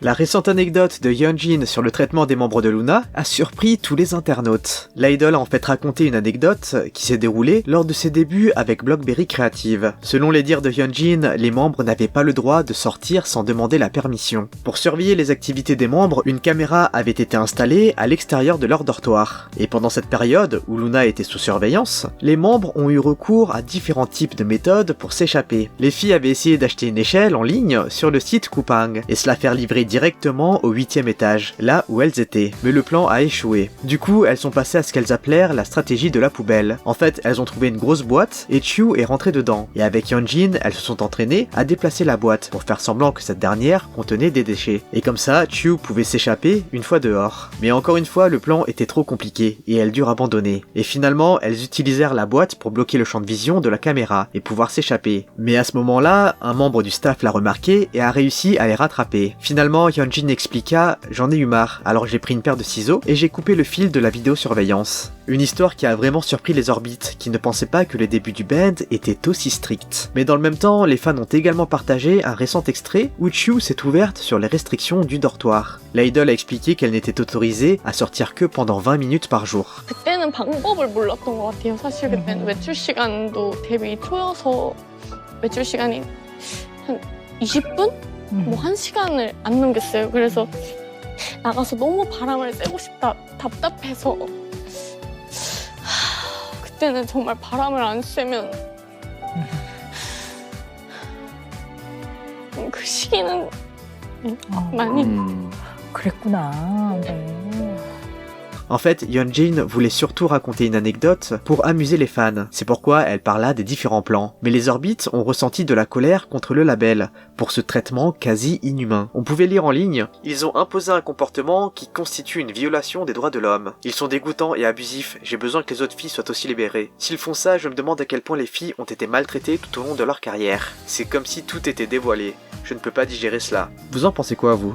La récente anecdote de Yeonjin sur le traitement des membres de Luna a surpris tous les internautes. L'idol a en fait raconté une anecdote qui s'est déroulée lors de ses débuts avec Blockberry Creative. Selon les dires de Yeonjin, les membres n'avaient pas le droit de sortir sans demander la permission. Pour surveiller les activités des membres, une caméra avait été installée à l'extérieur de leur dortoir. Et pendant cette période où Luna était sous surveillance, les membres ont eu recours à différents types de méthodes pour s'échapper. Les filles avaient essayé d'acheter une échelle en ligne sur le site Coupang et se la faire livrer directement au 8e étage, là où elles étaient. Mais le plan a échoué. Du coup, elles sont passées à ce qu'elles appelèrent la stratégie de la poubelle. En fait, elles ont trouvé une grosse boîte et Chiu est rentré dedans. Et avec Yeonjin, elles se sont entraînées à déplacer la boîte pour faire semblant que cette dernière contenait des déchets. Et comme ça, Chiu pouvait s'échapper une fois dehors. Mais encore une fois, le plan était trop compliqué et elles durent abandonner. Et finalement, elles utilisèrent la boîte pour bloquer le champ de vision de la caméra et pouvoir s'échapper. Mais à ce moment-là, un membre du staff l'a remarqué et a réussi à les rattraper. Finalement, Yeonjin expliqua « J'en ai eu marre, alors j'ai pris une paire de ciseaux et j'ai coupé le fil de la vidéosurveillance ». Une histoire qui a vraiment surpris les orbites, qui ne pensaient pas que le début du band était aussi strict. Mais dans le même temps, les fans ont également partagé un récent extrait où Chiu s'est ouverte sur les restrictions du dortoir. L'idol a expliqué qu'elle n'était autorisée à sortir que pendant 20 minutes par jour. 그때는 방법을 몰랐던 것 같아요. 사실 그때는 외출 시간도 데뷔 초여서 외출 시간이 한 20분? 뭐 1시간을 안 넘겼어요. 그래서 나가서 너무 바람을 쐬고 싶다, 답답해서 그때는 정말 바람을 안 쐬면 그 시기는 많이 그랬구나. 네. En fait, Yeonjin voulait surtout raconter une anecdote pour amuser les fans, c'est pourquoi elle parla des différents plans. Mais les orbites ont ressenti de la colère contre le label, pour ce traitement quasi inhumain. On pouvait lire en ligne, ils ont imposé un comportement qui constitue une violation des droits de l'homme. Ils sont dégoûtants et abusifs, j'ai besoin que les autres filles soient aussi libérées. S'ils font ça, je me demande à quel point les filles ont été maltraitées tout au long de leur carrière. C'est comme si tout était dévoilé. Je ne peux pas digérer cela. Vous en pensez quoi, vous ?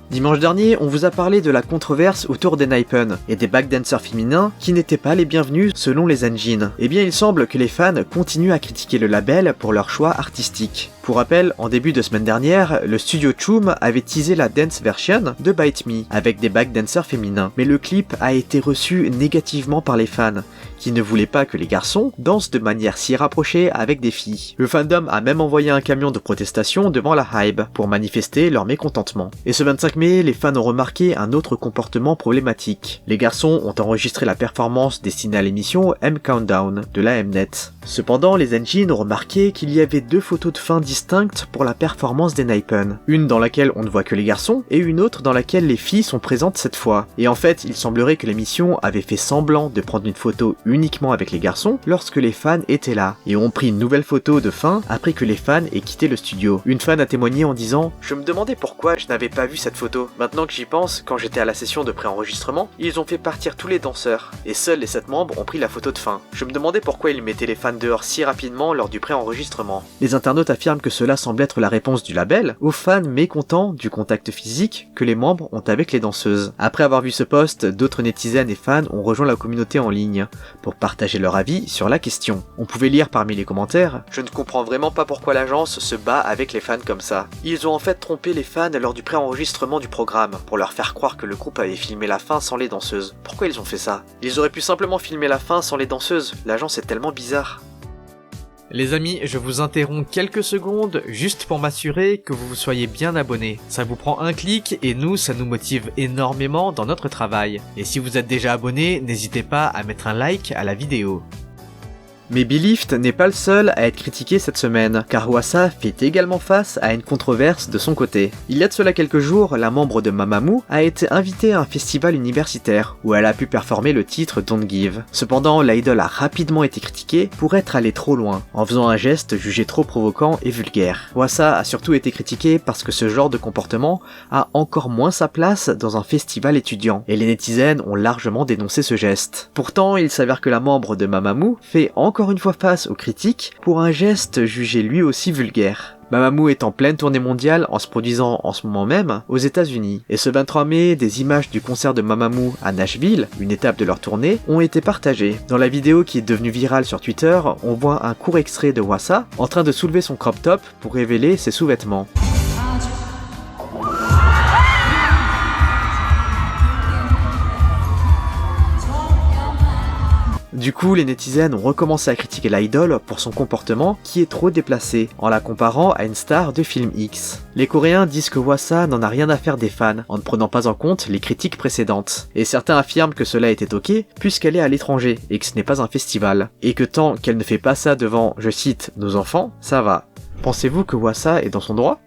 Dimanche dernier, on vous a parlé de la controverse autour des Naipen et des backdancers féminins qui n'étaient pas les bienvenus selon les Enjin. Eh bien, il semble que les fans continuent à critiquer le label pour leur choix artistique. Pour rappel, en début de semaine dernière, le studio Choom avait teasé la dance version de Bite Me avec des backdancers féminins. Mais le clip a été reçu négativement par les fans, qui ne voulaient pas que les garçons dansent de manière si rapprochée avec des filles. Le fandom a même envoyé un camion de protestation devant la Hybe pour manifester leur mécontentement. Et ce 25 mai, les fans ont remarqué un autre comportement problématique. Les garçons ont enregistré la performance destinée à l'émission M Countdown de la Mnet. Cependant, les Enjin ont remarqué qu'il y avait deux photos de fin distinctes pour la performance des Naipen. Une dans laquelle on ne voit que les garçons, et une autre dans laquelle les filles sont présentes cette fois. Et en fait, il semblerait que l'émission avait fait semblant de prendre une photo uniquement avec les garçons lorsque les fans étaient là, et ont pris une nouvelle photo de fin après que les fans aient quitté le studio. Une fan a témoigné en disant « Je me demandais pourquoi je n'avais pas vu cette photo. Maintenant que j'y pense, quand j'étais à la session de pré-enregistrement, ils ont fait partir tous les danseurs, et seuls les 7 membres ont pris la photo de fin. Je me demandais pourquoi ils mettaient les fans dehors si rapidement lors du pré-enregistrement. » Les internautes affirment que cela semble être la réponse du label aux fans mécontents du contact physique que les membres ont avec les danseuses. Après avoir vu ce post, d'autres netizens et fans ont rejoint la communauté en ligne pour partager leur avis sur la question. On pouvait lire parmi les commentaires « Je ne comprends vraiment pas pourquoi l'agence se bat avec les fans comme ça. Ils ont en fait trompé les fans lors du pré-enregistrement du programme pour leur faire croire que le groupe avait filmé la fin sans les danseuses. Pourquoi ils ont fait ça? Ils auraient pu simplement filmer la fin sans les danseuses. L'agence est tellement bizarre. » Les amis, je vous interromps quelques secondes juste pour m'assurer que vous soyez bien abonnés. Ça vous prend un clic et nous, ça nous motive énormément dans notre travail. Et si vous êtes déjà abonné, n'hésitez pas à mettre un like à la vidéo. Mais Belift n'est pas le seul à être critiqué cette semaine, car Hwasa fait également face à une controverse de son côté. Il y a de cela quelques jours, la membre de Mamamoo a été invitée à un festival universitaire, où elle a pu performer le titre Don't Give. Cependant, l'idol a rapidement été critiquée pour être allée trop loin, en faisant un geste jugé trop provoquant et vulgaire. Hwasa a surtout été critiquée parce que ce genre de comportement a encore moins sa place dans un festival étudiant, et les netizens ont largement dénoncé ce geste. Pourtant, il s'avère que la membre de Mamamoo fait encore une fois face aux critiques pour un geste jugé lui aussi vulgaire. Mamamoo est en pleine tournée mondiale en se produisant en ce moment même aux États-Unis. Et ce 23 mai, des images du concert de Mamamoo à Nashville, une étape de leur tournée, ont été partagées. Dans la vidéo qui est devenue virale sur Twitter, on voit un court extrait de Hwasa en train de soulever son crop top pour révéler ses sous-vêtements. Du coup, les netizens ont recommencé à critiquer l'idol pour son comportement qui est trop déplacé, en la comparant à une star de film X. Les Coréens disent que Hwasa n'en a rien à faire des fans, en ne prenant pas en compte les critiques précédentes. Et certains affirment que cela était ok, puisqu'elle est à l'étranger, et que ce n'est pas un festival. Et que tant qu'elle ne fait pas ça devant, je cite, nos enfants, ça va. Pensez-vous que Hwasa est dans son droit ?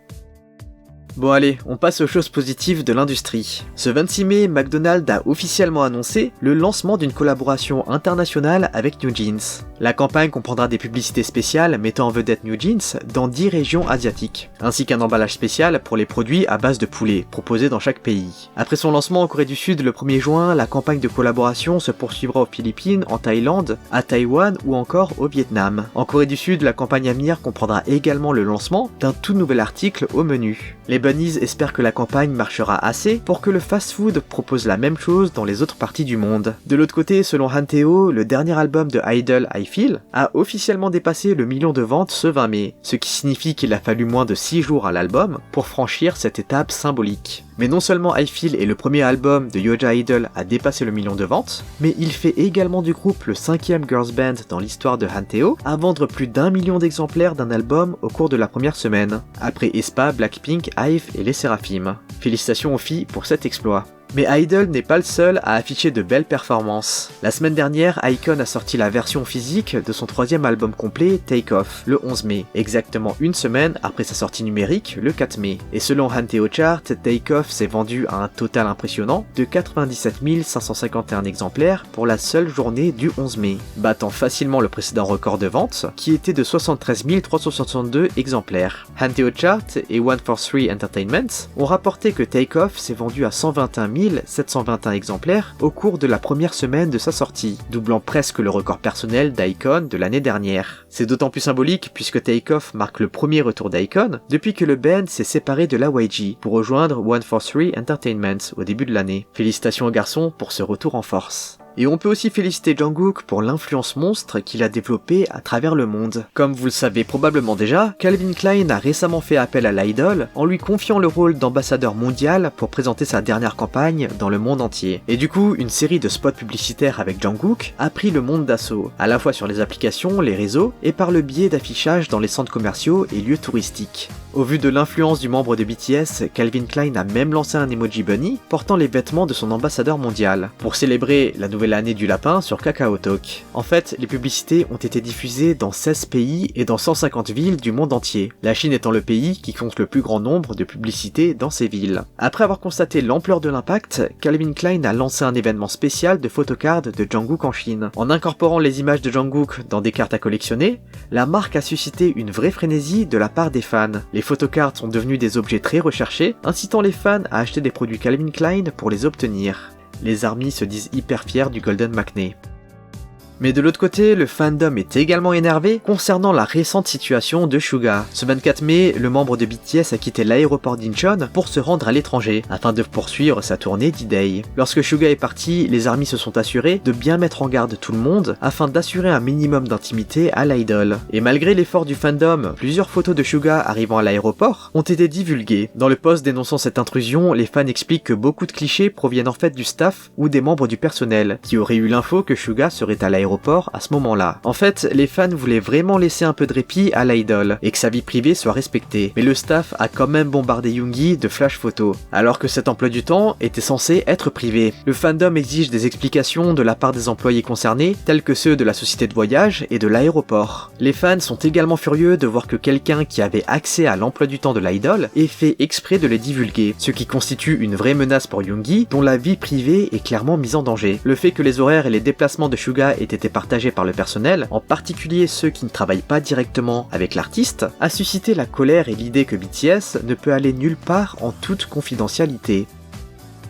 Bon allez, on passe aux choses positives de l'industrie. Ce 26 mai, McDonald's a officiellement annoncé le lancement d'une collaboration internationale avec New Jeans. La campagne comprendra des publicités spéciales mettant en vedette New Jeans dans 10 régions asiatiques, ainsi qu'un emballage spécial pour les produits à base de poulet, proposés dans chaque pays. Après son lancement en Corée du Sud le 1er juin, la campagne de collaboration se poursuivra aux Philippines, en Thaïlande, à Taïwan ou encore au Vietnam. En Corée du Sud, la campagne à venir comprendra également le lancement d'un tout nouvel article au menu. Les Bunnies espèrent que la campagne marchera assez pour que le fast-food propose la même chose dans les autres parties du monde. De l'autre côté, selon Hanteo, le dernier album de Idol, I Feel, a officiellement dépassé le million de ventes ce 20 mai, ce qui signifie qu'il a fallu moins de 6 jours à l'album pour franchir cette étape symbolique. Mais non seulement I Feel est le premier album de Yoja Idol à dépasser le million de ventes, mais il fait également du groupe le 5e girls band dans l'histoire de Hanteo à vendre plus d'1 million d'exemplaires d'un album au cours de la première semaine, après aespa, Blackpink, IVE et les Seraphim. Félicitations aux filles pour cet exploit. Mais Idol n'est pas le seul à afficher de belles performances. La semaine dernière, iKON a sorti la version physique de son 3e album complet, Take Off, le 11 mai, exactement une semaine après sa sortie numérique, le 4 mai. Et selon Hanteo Chart, Take Off s'est vendu à un total impressionnant de 97 551 exemplaires pour la seule journée du 11 mai, battant facilement le précédent record de vente, qui était de 73 362 exemplaires. Hanteo Chart et 143 Entertainment ont rapporté que Take Off s'est vendu à 121 721 exemplaires au cours de la première semaine de sa sortie, doublant presque le record personnel d'iKON de l'année dernière. C'est d'autant plus symbolique puisque Take Off marque le premier retour d'iKON depuis que le band s'est séparé de la YG pour rejoindre 143 Entertainment au début de l'année. Félicitations aux garçons pour ce retour en force. Et on peut aussi féliciter Jungkook pour l'influence monstre qu'il a développée à travers le monde. Comme vous le savez probablement déjà, Calvin Klein a récemment fait appel à l'idol en lui confiant le rôle d'ambassadeur mondial pour présenter sa dernière campagne dans le monde entier. Et du coup, une série de spots publicitaires avec Jungkook a pris le monde d'assaut, à la fois sur les applications, les réseaux et par le biais d'affichage dans les centres commerciaux et lieux touristiques. Au vu de l'influence du membre de BTS, Calvin Klein a même lancé un emoji bunny portant les vêtements de son ambassadeur mondial, pour célébrer la nouvelle année du lapin sur KakaoTalk. En fait, les publicités ont été diffusées dans 16 pays et dans 150 villes du monde entier, la Chine étant le pays qui compte le plus grand nombre de publicités dans ces villes. Après avoir constaté l'ampleur de l'impact, Calvin Klein a lancé un événement spécial de photocards de Jungkook en Chine. En incorporant les images de Jungkook dans des cartes à collectionner, la marque a suscité une vraie frénésie de la part des fans. Les photocards sont devenus des objets très recherchés, incitant les fans à acheter des produits Calvin Klein pour les obtenir. Les ARMY se disent hyper fiers du Golden McNay. Mais de l'autre côté, le fandom est également énervé concernant la récente situation de Suga. Ce 24 mai, le membre de BTS a quitté l'aéroport d'Incheon pour se rendre à l'étranger, afin de poursuivre sa tournée D-Day. Lorsque Suga est parti, les ARMY se sont assurés de bien mettre en garde tout le monde, afin d'assurer un minimum d'intimité à l'idol. Et malgré l'effort du fandom, plusieurs photos de Suga arrivant à l'aéroport ont été divulguées. Dans le post dénonçant cette intrusion, les fans expliquent que beaucoup de clichés proviennent en fait du staff ou des membres du personnel, qui auraient eu l'info que Suga serait à l'aéroport à ce moment-là. En fait, les fans voulaient vraiment laisser un peu de répit à l'idol et que sa vie privée soit respectée. Mais le staff a quand même bombardé Yoongi de flash photos, alors que cet emploi du temps était censé être privé. Le fandom exige des explications de la part des employés concernés, tels que ceux de la société de voyage et de l'aéroport. Les fans sont également furieux de voir que quelqu'un qui avait accès à l'emploi du temps de l'idol ait fait exprès de les divulguer, ce qui constitue une vraie menace pour Yoongi, dont la vie privée est clairement mise en danger. Le fait que les horaires et les déplacements de Suga aient été partagés par le personnel, en particulier ceux qui ne travaillent pas directement avec l'artiste, a suscité la colère et l'idée que BTS ne peut aller nulle part en toute confidentialité.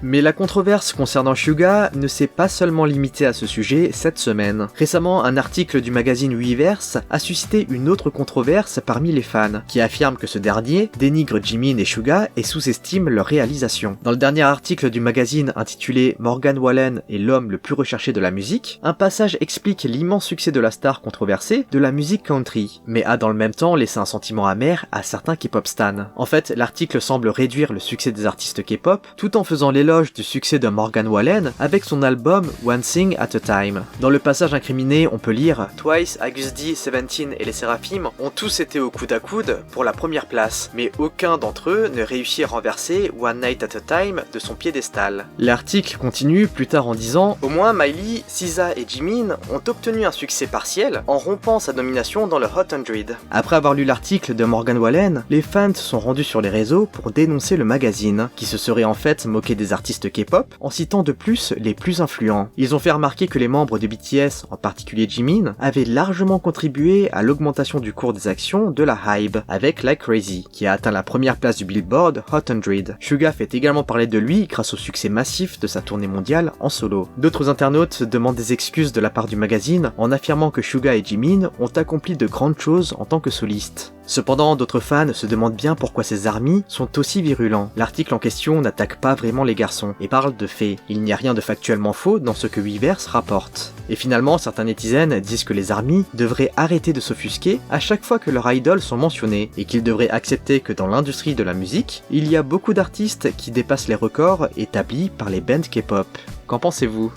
Mais la controverse concernant Suga ne s'est pas seulement limitée à ce sujet cette semaine. Récemment, un article du magazine Weverse a suscité une autre controverse parmi les fans, qui affirment que ce dernier dénigre Jimin et Suga et sous-estime leur réalisation. Dans le dernier article du magazine intitulé Morgan Wallen est l'homme le plus recherché de la musique, un passage explique l'immense succès de la star controversée de la musique country, mais a dans le même temps laissé un sentiment amer à certains K-pop stans. En fait, l'article semble réduire le succès des artistes K-pop tout en faisant l'éloge éloge du succès de Morgan Wallen avec son album One Thing at a Time. Dans le passage incriminé, on peut lire « Twice, Agus D, Seventeen et les Seraphim ont tous été au coude à coude pour la première place, mais aucun d'entre eux ne réussit à renverser One Night at a Time de son piédestal. » L'article continue plus tard en disant « Au moins Miley, SZA et Jimin ont obtenu un succès partiel en rompant sa domination dans le Hot 100. » Après avoir lu l'article de Morgan Wallen, les fans se sont rendus sur les réseaux pour dénoncer le magazine, qui se serait en fait moqué des artistes K-pop en citant de plus les plus influents. Ils ont fait remarquer que les membres de BTS, en particulier Jimin, avaient largement contribué à l'augmentation du cours des actions de la Hybe, avec Like Crazy, qui a atteint la première place du Billboard Hot 100. Suga fait également parler de lui grâce au succès massif de sa tournée mondiale en solo. D'autres internautes demandent des excuses de la part du magazine en affirmant que Suga et Jimin ont accompli de grandes choses en tant que solistes. Cependant, d'autres fans se demandent bien pourquoi ces armies sont aussi virulents. L'article en question n'attaque pas vraiment les garçons et parle de faits. Il n'y a rien de factuellement faux dans ce que Weverse rapporte. Et finalement, certains netizens disent que les armies devraient arrêter de s'offusquer à chaque fois que leurs idoles sont mentionnés et qu'ils devraient accepter que dans l'industrie de la musique, il y a beaucoup d'artistes qui dépassent les records établis par les bands K-pop. Qu'en pensez-vous ?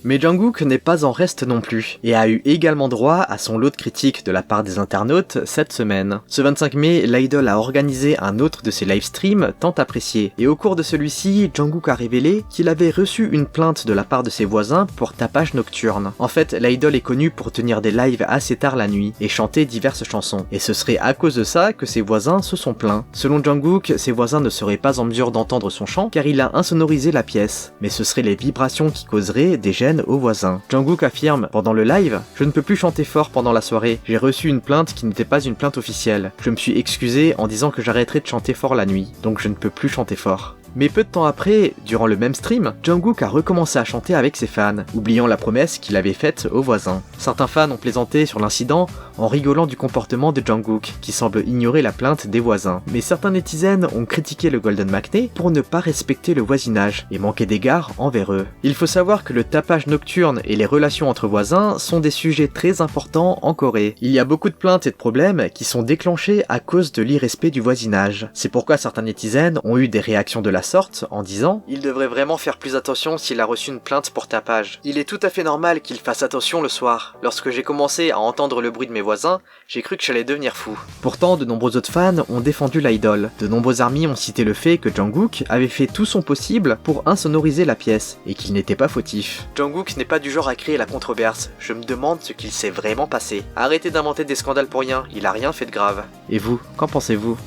Mais Jungkook n'est pas en reste non plus, et a eu également droit à son lot de critiques de la part des internautes cette semaine. Ce 25 mai, l'idol a organisé un autre de ses livestreams tant appréciés, et au cours de celui-ci, Jungkook a révélé qu'il avait reçu une plainte de la part de ses voisins pour tapage nocturne. En fait, l'idol est connu pour tenir des lives assez tard la nuit, et chanter diverses chansons, et ce serait à cause de ça que ses voisins se sont plaints. Selon Jungkook, ses voisins ne seraient pas en mesure d'entendre son chant car il a insonorisé la pièce, mais ce seraient les vibrations qui causeraient des gènes aux voisins. Jungkook affirme pendant le live « Je ne peux plus chanter fort pendant la soirée, j'ai reçu une plainte qui n'était pas une plainte officielle. Je me suis excusé en disant que j'arrêterais de chanter fort la nuit, donc je ne peux plus chanter fort. » Mais peu de temps après, durant le même stream, Jungkook a recommencé à chanter avec ses fans, oubliant la promesse qu'il avait faite aux voisins. Certains fans ont plaisanté sur l'incident en rigolant du comportement de Jungkook, qui semble ignorer la plainte des voisins. Mais certains netizens ont critiqué le Golden Maknae pour ne pas respecter le voisinage et manquer d'égard envers eux. Il faut savoir que le tapage nocturne et les relations entre voisins sont des sujets très importants en Corée. Il y a beaucoup de plaintes et de problèmes qui sont déclenchés à cause de l'irrespect du voisinage. C'est pourquoi certains netizens ont eu des réactions de la sorte en disant « Il devrait vraiment faire plus attention s'il a reçu une plainte pour tapage. Il est tout à fait normal qu'il fasse attention le soir. Lorsque j'ai commencé à entendre le bruit de mes voisins, j'ai cru que j'allais devenir fou. » Pourtant, de nombreux autres fans ont défendu l'idol. De nombreux amis ont cité le fait que Jungkook avait fait tout son possible pour insonoriser la pièce et qu'il n'était pas fautif. Jungkook n'est pas du genre à créer la controverse. Je me demande ce qu'il s'est vraiment passé. Arrêtez d'inventer des scandales pour rien, il a rien fait de grave. Et vous, qu'en pensez-vous ?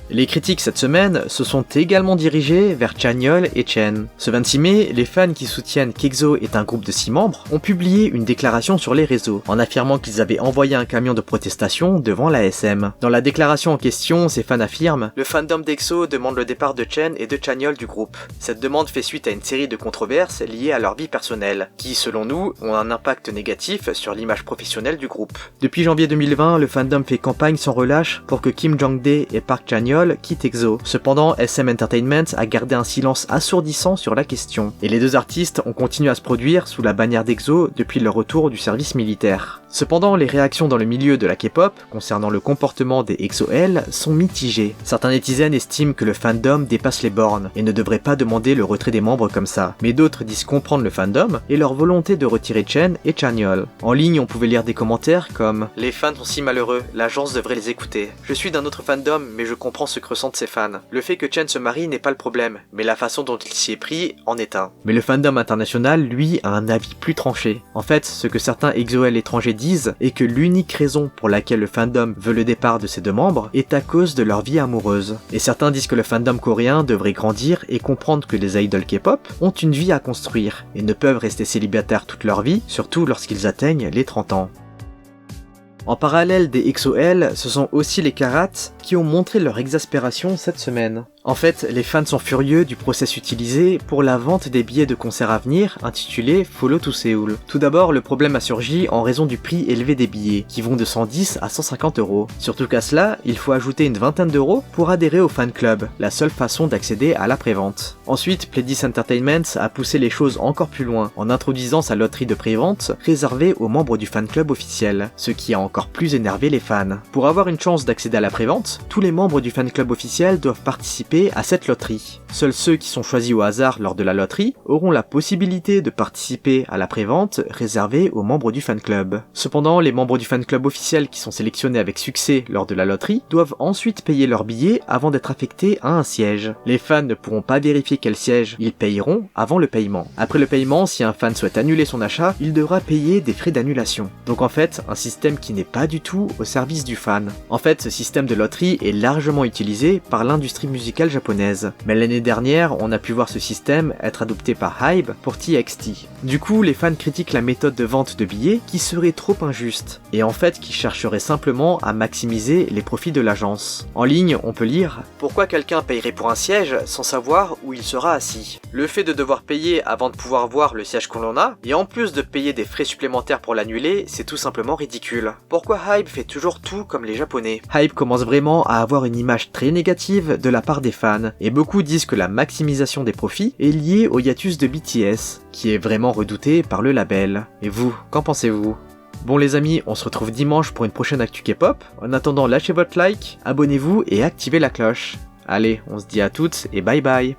Les critiques cette semaine se sont également dirigées vers Chanyeol et Chen. Ce 26 mai, les fans qui soutiennent qu'EXO est un groupe de 6 membres ont publié une déclaration sur les réseaux, en affirmant qu'ils avaient envoyé un camion de protestation devant la SM. Dans la déclaration en question, ces fans affirment « Le fandom d'EXO demande le départ de Chen et de Chanyeol du groupe. Cette demande fait suite à une série de controverses liées à leur vie personnelle, qui, selon nous, ont un impact négatif sur l'image professionnelle du groupe. Depuis janvier 2020, le fandom fait campagne sans relâche pour que Kim Jong-dae et Park Chanyeol quitte EXO. Cependant, SM Entertainment a gardé un silence assourdissant sur la question, et les deux artistes ont continué à se produire sous la bannière d'EXO depuis leur retour du service militaire. Cependant, les réactions dans le milieu de la K-pop concernant le comportement des EXO-L sont mitigées. Certains netizens estiment que le fandom dépasse les bornes et ne devrait pas demander le retrait des membres comme ça, mais d'autres disent comprendre le fandom et leur volonté de retirer Chen et Chanyeol. En ligne, on pouvait lire des commentaires comme « Les fans sont si malheureux, l'agence devrait les écouter. Je suis d'un autre fandom, mais je comprends ce que ressentent ses fans. Le fait que Chen se marie n'est pas le problème, mais la façon dont il s'y est pris en est un. » Mais le fandom international, lui, a un avis plus tranché. En fait, ce que certains EXO-L étrangers disent est que l'unique raison pour laquelle le fandom veut le départ de ses deux membres est à cause de leur vie amoureuse. Et certains disent que le fandom coréen devrait grandir et comprendre que les idoles K-pop ont une vie à construire et ne peuvent rester célibataires toute leur vie, surtout lorsqu'ils atteignent les 30 ans. En parallèle des EXO-L, ce sont aussi les Karats qui ont montré leur exaspération cette semaine. En fait, les fans sont furieux du process utilisé pour la vente des billets de concert à venir intitulé Follow to Seoul. Tout d'abord, le problème a surgi en raison du prix élevé des billets, qui vont de 110 à 150 €. Surtout qu'à cela, il faut ajouter une vingtaine d'euros pour adhérer au fan club, la seule façon d'accéder à la prévente. Ensuite, Pledis Entertainment a poussé les choses encore plus loin en introduisant sa loterie de prévente réservée aux membres du fan club officiel, ce qui a encore plus énervé les fans. Pour avoir une chance d'accéder à la prévente, tous les membres du fan club officiel doivent participer participer à cette loterie. Seuls ceux qui sont choisis au hasard lors de la loterie auront la possibilité de participer à la prévente réservée aux membres du fan club. Cependant, les membres du fan club officiel qui sont sélectionnés avec succès lors de la loterie doivent ensuite payer leur billet avant d'être affectés à un siège. Les fans ne pourront pas vérifier quel siège ils payeront avant le paiement. Après le paiement, si un fan souhaite annuler son achat, il devra payer des frais d'annulation. Donc en fait, un système qui n'est pas du tout au service du fan. En fait, ce système de loterie est largement utilisé par l'industrie musicale japonaise. Mais l'année dernière, on a pu voir ce système être adopté par Hybe pour TXT. Du coup, les fans critiquent la méthode de vente de billets qui serait trop injuste, et en fait qui chercherait simplement à maximiser les profits de l'agence. En ligne, on peut lire « Pourquoi quelqu'un payerait pour un siège sans savoir où il sera assis ? Le fait de devoir payer avant de pouvoir voir le siège qu'on en a, et en plus de payer des frais supplémentaires pour l'annuler, c'est tout simplement ridicule. Pourquoi Hybe fait toujours tout comme les japonais ? Hybe commence vraiment à avoir une image très négative de la part des fans, et beaucoup disent que la maximisation des profits est liée au hiatus de BTS, qui est vraiment redouté par le label. Et vous, qu'en pensez-vous ? Bon les amis, on se retrouve dimanche pour une prochaine actu K-pop. En attendant, lâchez votre like, abonnez-vous et activez la cloche. Allez, on se dit à toutes et bye bye.